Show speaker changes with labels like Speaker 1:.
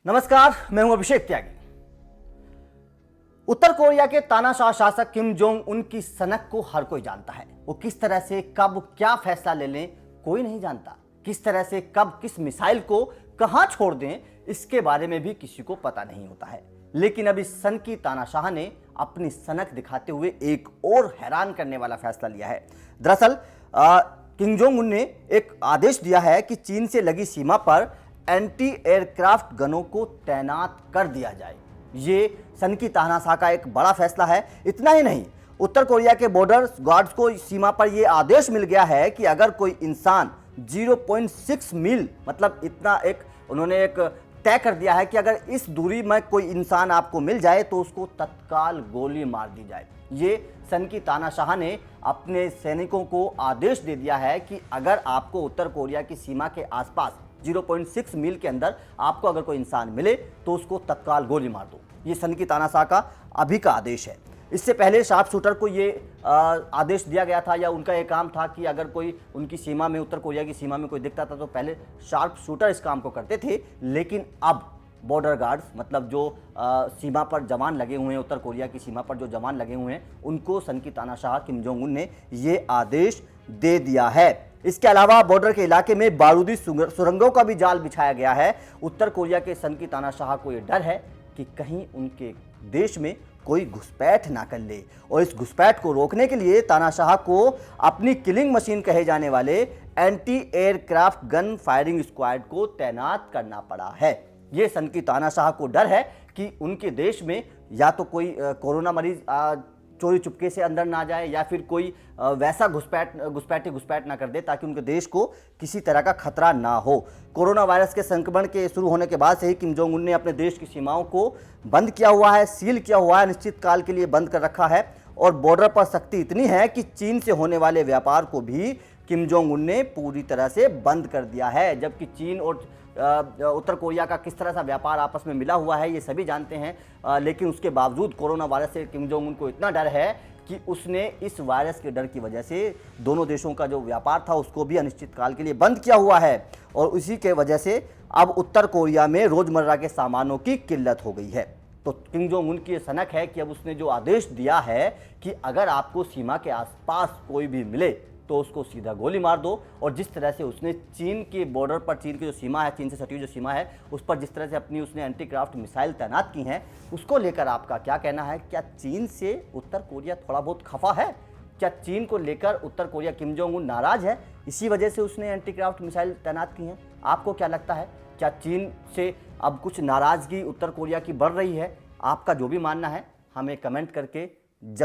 Speaker 1: नमस्कार, मैं हूं अभिषेक त्यागी। उत्तर कोरिया के तानाशाह शासक किम जोंग उन की सनक को हर कोई जानता है। वो किस तरह से कब क्या फैसला ले लें कोई नहीं जानता। किस तरह से कब किस मिसाइल को कहां छोड़ दें इसके बारे में भी किसी को पता नहीं होता है। लेकिन अब इस सन की तानाशाह ने अपनी सनक दिखाते हुए एक और हैरान करने वाला फैसला लिया है। दरअसल किम जोंग उन ने एक आदेश दिया है कि चीन से लगी सीमा पर एंटी एयरक्राफ्ट गनों को तैनात कर दिया जाए। ये सन की तानाशाह का एक बड़ा फैसला है। इतना ही नहीं, उत्तर कोरिया के बॉर्डर गार्ड्स को सीमा पर यह आदेश मिल गया है कि अगर कोई इंसान 0.6 मील मतलब इतना उन्होंने एक तय कर दिया है कि अगर इस दूरी में कोई इंसान आपको मिल जाए तो उसको तत्काल गोली मार दी जाए। ये सन की तानाशाह ने अपने सैनिकों को आदेश दे दिया है कि अगर आपको उत्तर कोरिया की सीमा के आसपास 0.6 मील के अंदर आपको अगर कोई इंसान मिले तो उसको तत्काल गोली मार दो। ये सन की तानाशाह का अभी का आदेश है। इससे पहले शार्प शूटर को ये आदेश दिया गया था या उनका ये काम था कि अगर कोई उनकी सीमा में उत्तर कोरिया की सीमा में कोई दिखता था तो पहले शार्प शूटर इस काम को करते थे। लेकिन अब बॉर्डर गार्ड्स मतलब जो सीमा पर जवान लगे हुए हैं, उत्तर कोरिया की सीमा पर जो जवान लगे हुए हैं, उनको सन की तानाशाह किम जोंग उन ने ये आदेश दे दिया है। इसके अलावा बॉर्डर के इलाके में बारूदी सुरंगों का भी जाल बिछाया गया है। उत्तर कोरिया के सन की तानाशाह को यह डर है कि कहीं उनके देश में कोई घुसपैठ ना कर ले, और इस घुसपैठ को रोकने के लिए तानाशाह को अपनी किलिंग मशीन कहे जाने वाले anti aircraft gun firing squad को तैनात करना पड़ा है। ये सन की तानाशाह को डर है कि उनके देश में या तो कोई कोरोना मरीज चोरी चुपके से अंदर ना जाए या फिर कोई वैसा घुसपैठ ना कर दे ताकि उनके देश को किसी तरह का खतरा ना हो। कोरोना वायरस के संक्रमण के शुरू होने के बाद से ही किम जोंग उन ने अपने देश की सीमाओं को बंद किया हुआ है, सील किया हुआ है, निश्चित काल के लिए बंद कर रखा है। और बॉर्डर पर सख्ती इतनी है कि चीन से होने वाले व्यापार को भी किम जोंग उन ने पूरी तरह से बंद कर दिया है। जबकि चीन और उत्तर कोरिया का किस तरह सा व्यापार आपस में मिला हुआ है ये सभी जानते हैं। लेकिन उसके बावजूद कोरोना वायरस से किम जोंग उन को इतना डर है कि उसने इस वायरस के डर की वजह से दोनों देशों का जो व्यापार था उसको भी अनिश्चित काल के लिए बंद किया हुआ है। और उसी के वजह से अब उत्तर कोरिया में रोजमर्रा के सामानों की किल्लत हो गई है। तो किम जोंग उन की सनक है कि अब उसने जो आदेश दिया है कि अगर आपको सीमा के आसपास कोई भी मिले तो उसको सीधा गोली मार दो। और जिस तरह से उसने चीन के बॉर्डर पर, चीन की जो सीमा है, चीन से सटी हुई जो सीमा है, उस पर जिस तरह से अपनी उसने एंटी क्राफ्ट मिसाइल तैनात की हैं, उसको लेकर आपका क्या कहना है? क्या चीन से उत्तर कोरिया थोड़ा बहुत खफा है? क्या चीन को लेकर उत्तर कोरिया किम जोंग उन नाराज है, इसी वजह से उसने एंटी क्राफ्ट मिसाइल तैनात की हैं? आपको क्या लगता है? क्या चीन से अब कुछ नाराजगी उत्तर कोरिया की बढ़ रही है? आपका जो भी मानना है हमें कमेंट करके जरूर